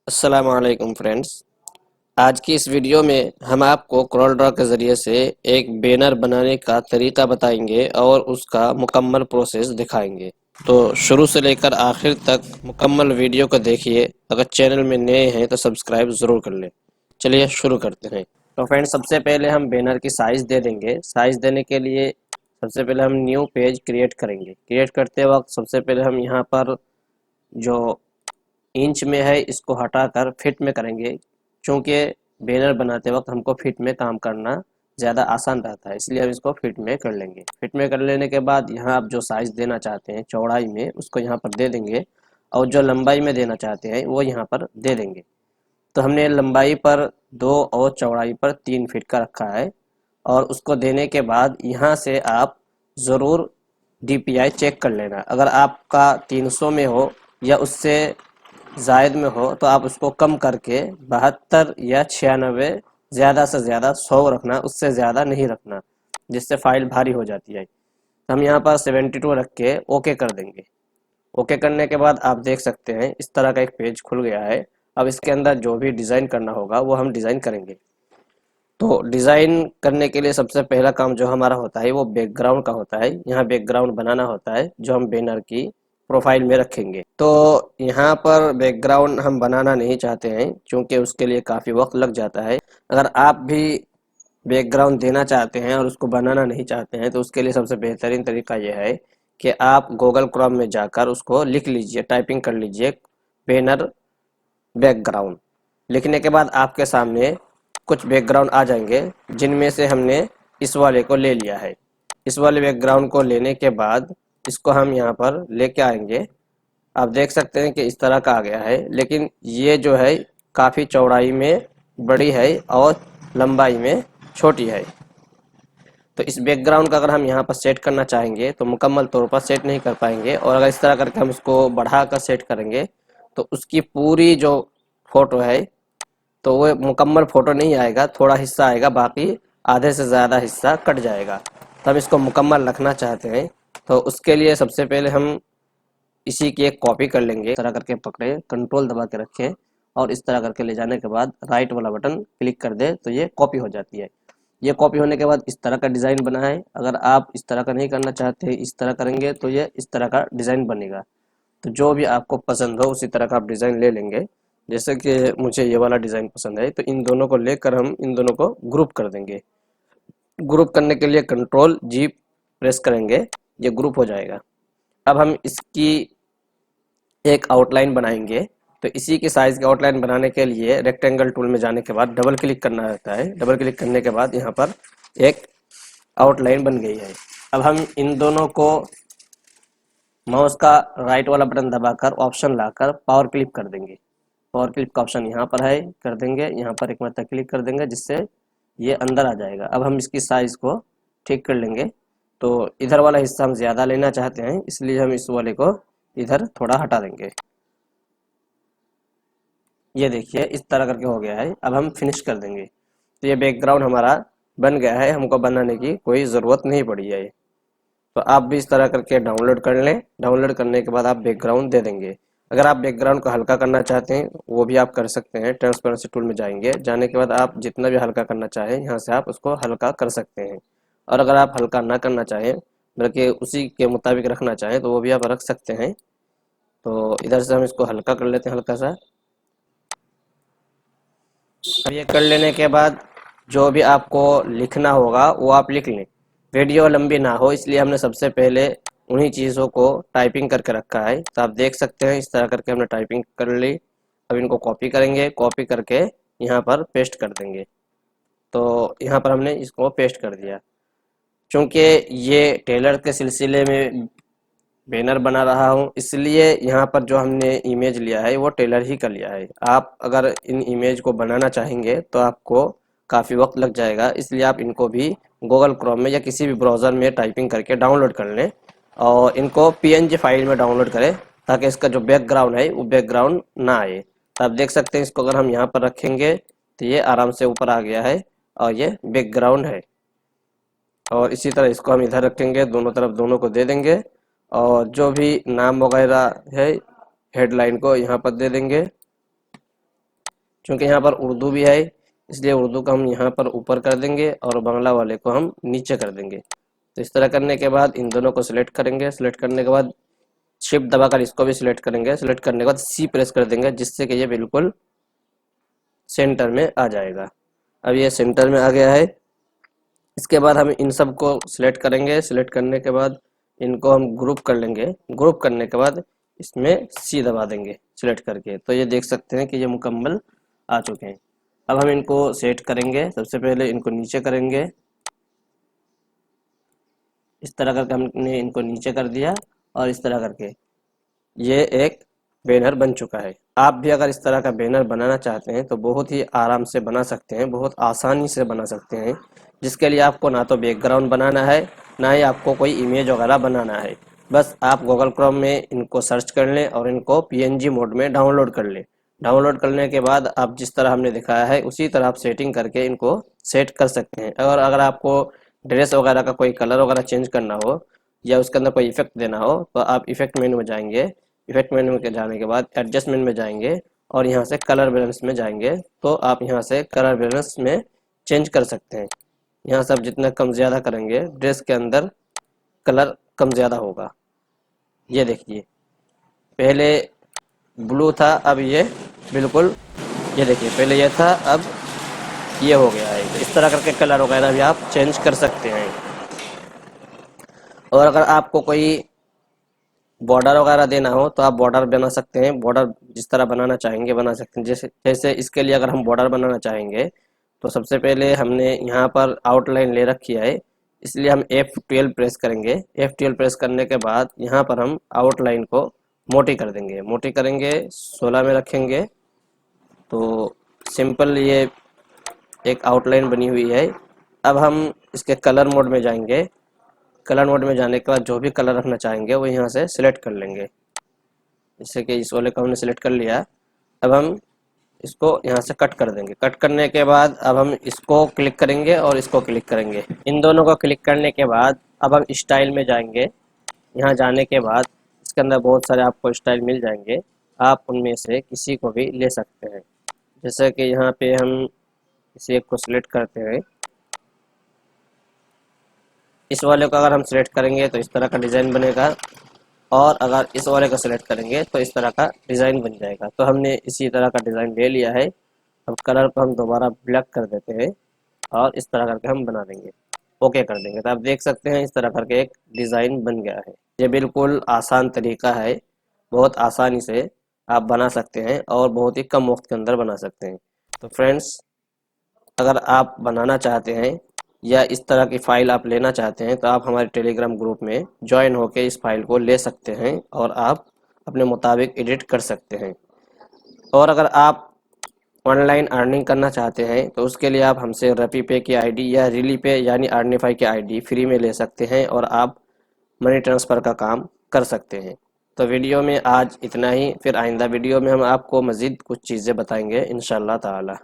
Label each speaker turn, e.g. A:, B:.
A: अस्सलाम वालेकुम फ्रेंड्स। आज की इस वीडियो में हम आपको corel ड्रॉ के ज़रिए से एक बैनर बनाने का तरीका बताएंगे और उसका मुकम्मल प्रोसेस दिखाएंगे। तो शुरू से लेकर आखिर तक मुकम्मल वीडियो को देखिए। अगर चैनल में नए हैं तो सब्सक्राइब ज़रूर कर लें। चलिए शुरू करते हैं। तो फ्रेंड्स, सबसे पहले हम बैनर की साइज़ दे देंगे। साइज़ देने के लिए सबसे पहले हम न्यू पेज क्रिएट करेंगे। क्रिएट करते वक्त सबसे पहले हम यहाँ पर जो इंच में है इसको हटाकर फिट में करेंगे, क्योंकि बैनर बनाते वक्त हमको फिट में काम करना ज़्यादा आसान रहता है, इसलिए हम इसको फिट में कर लेंगे। फिट में कर लेने के बाद यहाँ आप जो साइज़ देना चाहते हैं चौड़ाई में उसको यहाँ पर दे देंगे, और जो लंबाई में देना चाहते हैं वो यहाँ पर दे देंगे। तो हमने लंबाई पर 2 और चौड़ाई पर 3 फीट का रखा है, और उसको देने के बाद यहाँ से आप ज़रूर DPI चेक कर लेना। अगर आपका 300 में हो या उससे जायद में हो तो आप उसको कम करके 72 या 96, ज़्यादा से ज़्यादा 100 रखना, उससे ज़्यादा नहीं रखना, जिससे फाइल भारी हो जाती है। तो हम यहाँ पर 72 रख के ओके कर देंगे। ओके करने के बाद आप देख सकते हैं इस तरह का एक पेज खुल गया है। अब इसके अंदर जो भी डिज़ाइन करना होगा वो हम डिज़ाइन करेंगे। तो डिज़ाइन करने के लिए सबसे पहला काम जो हमारा होता है वो बैकग्राउंड का होता है। यहाँ बैकग्राउंड बनाना होता है जो हम बैनर की प्रोफाइल में रखेंगे। तो यहाँ पर बैकग्राउंड हम बनाना नहीं चाहते हैं, क्योंकि उसके लिए काफ़ी वक्त लग जाता है। अगर आप भी बैकग्राउंड देना चाहते हैं और उसको बनाना नहीं चाहते हैं तो उसके लिए सबसे बेहतरीन तरीका यह है कि आप गूगल क्रोम में जाकर उसको लिख लीजिए, टाइपिंग कर लीजिए बैनर बैकग्राउंड। लिखने के बाद आपके सामने कुछ बैकग्राउंड आ जाएंगे, जिनमें से हमने इस वाले को ले लिया है। इस वाले बैकग्राउंड को लेने के बाद इसको हम यहाँ पर लेके आएंगे। आप देख सकते हैं कि इस तरह का आ गया है, लेकिन ये जो है काफ़ी चौड़ाई में बड़ी है और लंबाई में छोटी है। तो इस बैकग्राउंड का अगर हम यहाँ पर सेट करना चाहेंगे तो मुकम्मल तौर पर सेट नहीं कर पाएंगे, और अगर इस तरह करके हम इसको बढ़ा कर सेट करेंगे तो उसकी पूरी जो फोटो है तो वो मुकम्मल फोटो नहीं आएगा, थोड़ा हिस्सा आएगा, बाकी आधे से ज़्यादा हिस्सा कट जाएगा। तो हम इसको मुकम्मल रखना चाहते हैं, तो उसके लिए सबसे पहले हम इसी की एक कॉपी कर लेंगे। इस तरह करके पकड़े, कंट्रोल दबा के रखें, और इस तरह करके ले जाने के बाद राइट वाला बटन क्लिक कर दे तो ये कॉपी हो जाती है। ये कॉपी होने के बाद इस तरह का डिज़ाइन बना है। अगर आप इस तरह का नहीं करना चाहते, इस तरह करेंगे तो ये इस तरह का डिज़ाइन बनेगा। तो जो भी आपको पसंद हो उसी तरह का आप डिज़ाइन ले लेंगे। जैसे कि मुझे ये वाला डिज़ाइन पसंद है, तो इन दोनों को लेकर हम इन दोनों को ग्रुप कर देंगे। ग्रुप करने के लिए कंट्रोल जी प्रेस करेंगे, ये ग्रुप हो जाएगा। अब हम इसकी एक आउटलाइन बनाएंगे। तो इसी की साइज़ की आउटलाइन बनाने के लिए रेक्टेंगल टूल में जाने के बाद डबल क्लिक करना रहता है। डबल क्लिक करने के बाद यहाँ पर एक आउटलाइन बन गई है। अब हम इन दोनों को माउस का राइट वाला बटन दबाकर ऑप्शन लाकर पावर क्लिप कर देंगे। पावर क्लिप का ऑप्शन यहाँ पर है, कर देंगे। यहाँ पर एक मरतबा क्लिक कर देंगे जिससे ये अंदर आ जाएगा। अब हम इसकी साइज़ को ठीक कर लेंगे। तो इधर वाला हिस्सा हम ज़्यादा लेना चाहते हैं, इसलिए हम इस वाले को इधर थोड़ा हटा देंगे। ये देखिए इस तरह करके हो गया है। अब हम फिनिश कर देंगे। तो ये बैकग्राउंड हमारा बन गया है, हमको बनाने की कोई ज़रूरत नहीं पड़ी है। तो आप भी इस तरह करके डाउनलोड कर लें। डाउनलोड करने के बाद आप बैकग्राउंड दे देंगे। अगर आप बैकग्राउंड को हल्का करना चाहते हैं वो भी आप कर सकते हैं। ट्रांसपेरेंसी टूल में जाएंगे, जाने के बाद आप जितना भी हल्का करना चाहें यहाँ से आप उसको हल्का कर सकते हैं। और अगर आप हल्का ना करना चाहें बल्कि उसी के मुताबिक रखना चाहें तो वो भी आप रख सकते हैं। तो इधर से हम इसको हल्का कर लेते हैं हल्का सा। अब ये कर लेने के बाद जो भी आपको लिखना होगा वो आप लिख लें। वीडियो लंबी ना हो इसलिए हमने सबसे पहले उन्हीं चीज़ों को टाइपिंग करके रखा है। तो आप देख सकते हैं इस तरह करके हमने टाइपिंग कर ली। अब इनको कॉपी करेंगे, कॉपी करके यहाँ पर पेस्ट कर देंगे। तो यहाँ पर हमने इसको पेस्ट कर दिया। चूँकि ये टेलर के सिलसिले में बैनर बना रहा हूँ, इसलिए यहाँ पर जो हमने इमेज लिया है वो टेलर ही का लिया है। आप अगर इन इमेज को बनाना चाहेंगे तो आपको काफ़ी वक्त लग जाएगा, इसलिए आप इनको भी गूगल क्रोम में या किसी भी ब्राउज़र में टाइपिंग करके डाउनलोड कर लें, और इनको PNG फाइल में डाउनलोड करें ताकि इसका जो बैकग्राउंड है वो बैकग्राउंड ना आए। तो आप देख सकते हैं इसको अगर हम यहाँ पर रखेंगे तो ये आराम से ऊपर आ गया है और ये बैकग्राउंड है। और इसी तरह इसको हम इधर रखेंगे, दोनों तरफ दोनों को दे देंगे, और जो भी नाम वगैरह है हेडलाइन को यहाँ पर दे देंगे। क्योंकि यहाँ पर उर्दू भी है, इसलिए उर्दू को हम यहाँ पर ऊपर कर देंगे और बांग्ला वाले को हम नीचे कर देंगे। तो इस तरह करने के बाद इन दोनों को सिलेक्ट करेंगे। सिलेक्ट करने के बाद शिफ्ट दबाकर इसको भी सिलेक्ट करेंगे। सिलेक्ट करने के बाद सी प्रेस कर देंगे, जिससे कि ये बिल्कुल सेंटर में आ जाएगा। अब ये सेंटर में आ गया है। इसके बाद हम इन सब को सिलेक्ट करेंगे। सिलेक्ट करने के बाद इनको हम ग्रुप कर लेंगे। ग्रुप करने के बाद इसमें सी दबा देंगे सिलेक्ट करके। तो ये देख सकते हैं कि ये मुकम्मल आ चुके हैं। अब हम इनको सेट करेंगे। सबसे पहले इनको नीचे करेंगे। इस तरह करके हमने इनको नीचे कर दिया और इस तरह करके ये एक बैनर बन चुका है। आप भी अगर इस तरह का बैनर बनाना चाहते हैं तो बहुत ही आराम से बना सकते हैं, बहुत आसानी से बना सकते हैं, जिसके लिए आपको ना तो बैकग्राउंड बनाना है, ना ही आपको कोई इमेज वगैरह बनाना है। बस आप गूगल क्रोम में इनको सर्च कर लें और इनको पीएनजी मोड में डाउनलोड कर लें। डाउनलोड करने के बाद आप जिस तरह हमने दिखाया है उसी तरह आप सेटिंग करके इनको सेट कर सकते हैं। और अगर आपको ड्रेस वगैरह का कोई कलर वगैरह चेंज करना हो या उसके अंदर कोई इफेक्ट देना हो तो आप इफेक्ट मेन्यू में जाएंगे। इफेक्ट मेन्यू में जाने के बाद एडजस्टमेंट में जाएंगे और यहाँ से कलर बैलेंस में जाएंगे। तो आप यहाँ से कलर बैलेंस में चेंज कर सकते हैं। यहाँ से आप जितना कम ज़्यादा करेंगे ड्रेस के अंदर कलर कम ज़्यादा होगा। ये देखिए, पहले ब्लू था, अब ये बिल्कुल, ये देखिए पहले ये था, अब ये हो गया है। तो इस तरह करके कलर वगैरह भी आप चेंज कर सकते हैं। और अगर आपको कोई बॉर्डर वगैरह देना हो तो आप बॉर्डर बना सकते हैं। बॉर्डर जिस तरह बनाना चाहेंगे बना सकते हैं। जैसे जैसे इसके लिए अगर हम बॉर्डर बनाना चाहेंगे तो सबसे पहले हमने यहाँ पर आउटलाइन ले रखी है, इसलिए हम F12 प्रेस करेंगे। F12 प्रेस करने के बाद यहाँ पर हम आउटलाइन को मोटी कर देंगे। मोटी करेंगे, 16 में रखेंगे। तो सिंपल ये एक आउटलाइन बनी हुई है। अब हम इसके कलर मोड में जाएंगे। कलर मोड में जाने के बाद जो भी कलर रखना चाहेंगे वो यहाँ से सिलेक्ट कर लेंगे। जैसे कि इस वाले को हमने सिलेक्ट कर लिया। अब हम इसको यहाँ से कट कर देंगे। कट करने के बाद अब हम इसको क्लिक करेंगे और इसको क्लिक करेंगे। इन दोनों को क्लिक करने के बाद अब हम स्टाइल में जाएंगे। यहाँ जाने के बाद इसके अंदर बहुत सारे आपको स्टाइल मिल जाएंगे, आप उनमें से किसी को भी ले सकते हैं। जैसे कि यहाँ पे हम किसी एक को सिलेक्ट करते हैं। इस वाले को अगर हम सिलेक्ट करेंगे तो इस तरह का डिज़ाइन बनेगा, और अगर इस वाले को सिलेक्ट करेंगे तो इस तरह का डिज़ाइन बन जाएगा। तो हमने इसी तरह का डिज़ाइन ले लिया है। अब कलर को हम दोबारा ब्लैक कर देते हैं और इस तरह करके हम बना देंगे, ओके कर देंगे। तो आप देख सकते हैं इस तरह करके एक डिज़ाइन बन गया है। ये बिल्कुल आसान तरीका है, बहुत आसानी से आप बना सकते हैं और बहुत ही कम वक्त के अंदर बना सकते हैं। तो फ्रेंड्स, अगर आप बनाना चाहते हैं या इस तरह की फ़ाइल आप लेना चाहते हैं तो आप हमारे टेलीग्राम ग्रुप में ज्वाइन होकर इस फाइल को ले सकते हैं और आप अपने मुताबिक एडिट कर सकते हैं। और अगर आप ऑनलाइन अर्निंग करना चाहते हैं तो उसके लिए आप हमसे रपी पे की आईडी या रिली पे यानी अर्निफाई की आईडी फ्री में ले सकते हैं और आप मनी ट्रांसफ़र का काम कर सकते हैं। तो वीडियो में आज इतना ही, फिर आइंदा वीडियो में हम आपको मज़ीद कुछ चीज़ें बताएंगे इंशाअल्लाह ताला।